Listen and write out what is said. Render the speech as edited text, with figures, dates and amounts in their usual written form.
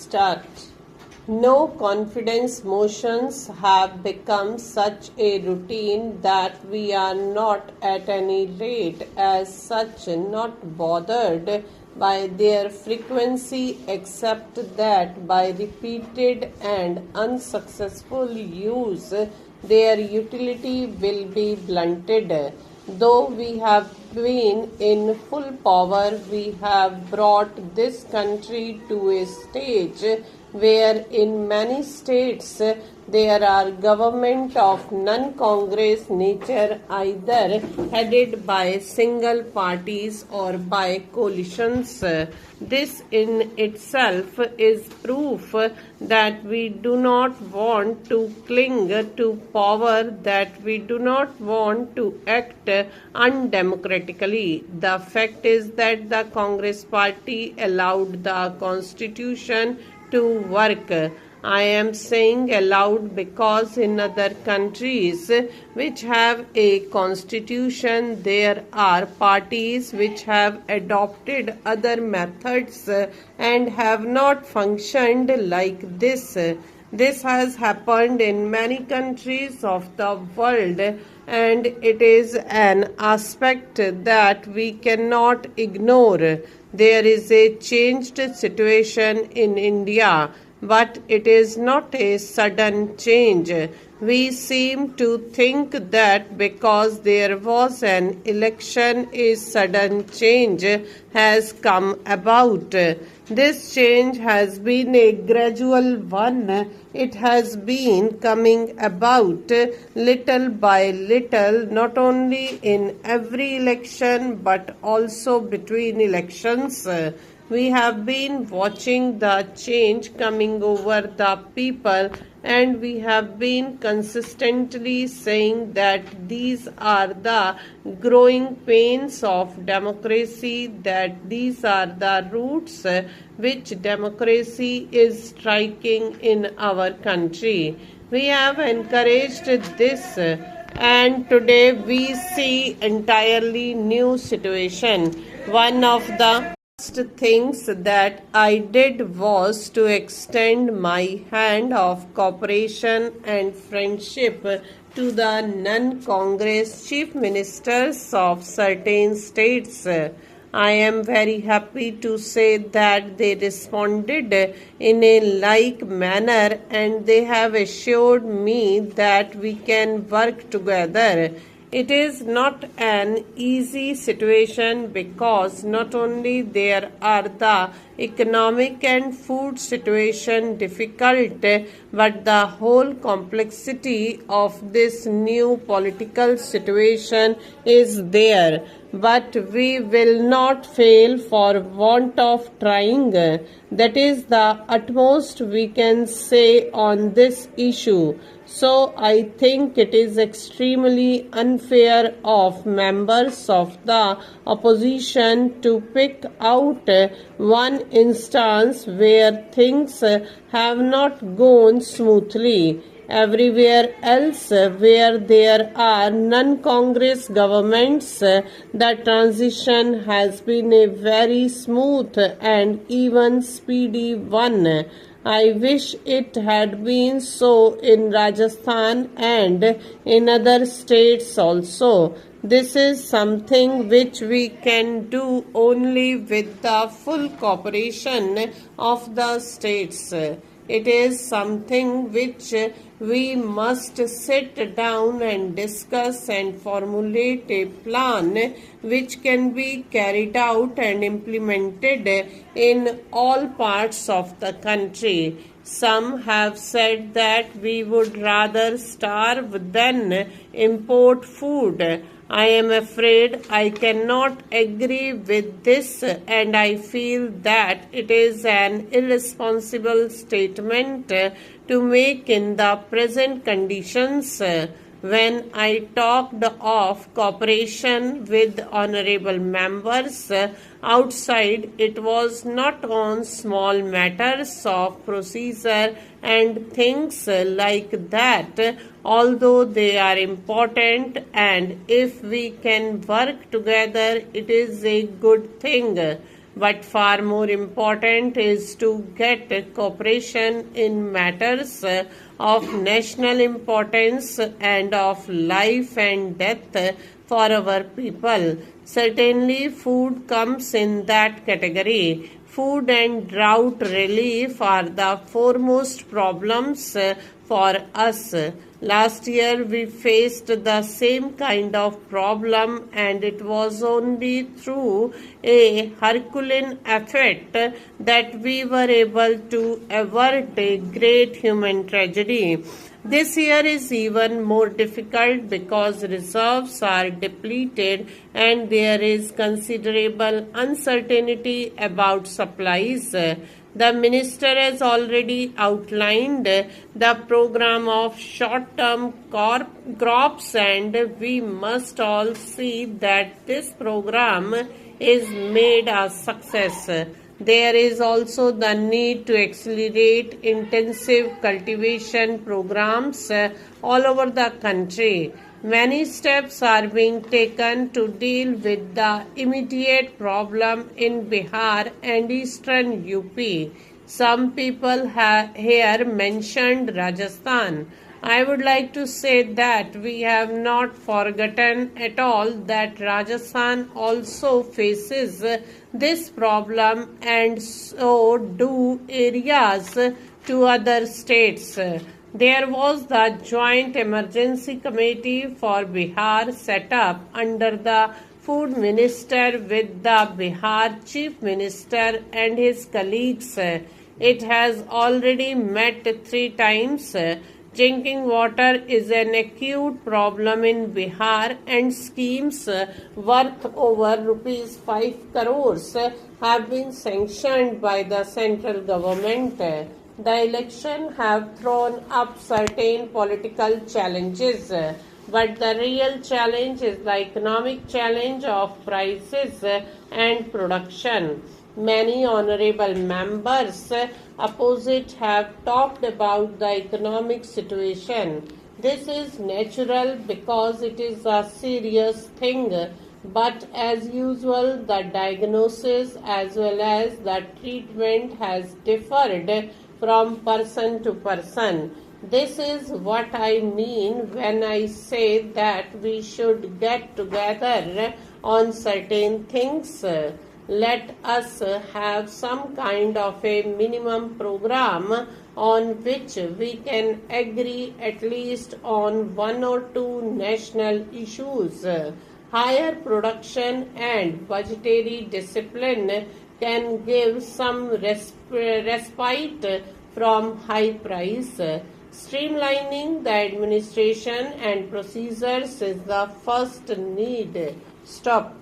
start. No confidence motions have become such a routine that we are not at any rate as such not bothered by their frequency except that by repeated and unsuccessful use their utility will be blunted. Though we have been in full power, we have brought this country to a stage where in many states there are government of non-Congress nature either headed by single parties or by coalitions. This in itself is proof that we do not want to cling to power, that we do not want to act undemocratically. The fact is that the Congress party allowed the constitution to work. I am saying allowed because in other countries which have a constitution, there are parties which have adopted other methods and have not functioned like this. This has happened in many countries of the world, and it is an aspect that we cannot ignore. There is a changed situation in India, but it is not a sudden change. We seem to think that because there was an election, a sudden change has come about. This change has been a gradual one. It has been coming about little by little, not only in every election but also between elections. We have been watching the change coming over the people, and we have been consistently saying that these are the growing pains of democracy, that these are the roots which democracy is striking in our country. We have encouraged this, and today we see entirely new situation. One of the first things that I did was to extend my hand of cooperation and friendship to the non-Congress chief ministers of certain states. I am very happy to say that they responded in a like manner, and they have assured me that we can work together. It is not an easy situation because not only there are the economic and food situation difficult, but the whole complexity of this new political situation is there. But we will not fail for want of trying. That is the utmost we can say on this issue. So I think it is extremely unfair of members of the opposition to pick out one instance where things have not gone smoothly. Everywhere else where there are non-Congress governments, the transition has been a very smooth and even speedy one. I wish it had been so in Rajasthan and in other states also. This is something which we can do only with the full cooperation of the states. It is something which we must sit down and discuss and formulate a plan which can be carried out and implemented in all parts of the country. Some have said that we would rather starve than import food. I am afraid I cannot agree with this, and I feel that it is an irresponsible statement to make in the present conditions. When I talked of cooperation with honorable members outside, it was not on small matters of procedure and things like that, although they are important, and if we can work together, it is a good thing. But far more important is to get cooperation in matters of national importance and of life and death for our people. Certainly, food comes in that category. Food and drought relief are the foremost problems for us. Last year we faced the same kind of problem, and it was only through a Herculean effort that we were able to avert a great human tragedy. This year is even more difficult because reserves are depleted and there is considerable uncertainty about supplies. The minister has already outlined the program of short-term crops, and we must all see that this program is made a success. There is also the need to accelerate intensive cultivation programs all over the country. Many steps are being taken to deal with the immediate problem in Bihar and eastern UP. Some people here mentioned Rajasthan. I would like to say that we have not forgotten at all that Rajasthan also faces this problem, and so do areas to other states. There was the Joint Emergency Committee for Bihar set up under the Food Minister with the Bihar Chief Minister and his colleagues. It has already met 3 times. Drinking water is an acute problem in Bihar, and schemes worth over rupees 5 crores have been sanctioned by the central government. The election have thrown up certain political challenges, but the real challenge is the economic challenge of prices and production. Many honorable members opposite have talked about the economic situation. This is natural because it is a serious thing, but as usual, the diagnosis as well as the treatment has differed from person to person. This is what I mean when I say that we should get together on certain things. Let us have some kind of a minimum program on which we can agree at least on 1 or 2 national issues. Higher production and budgetary discipline can give some respite from high price. Streamlining the administration and procedures is the first need. Stop.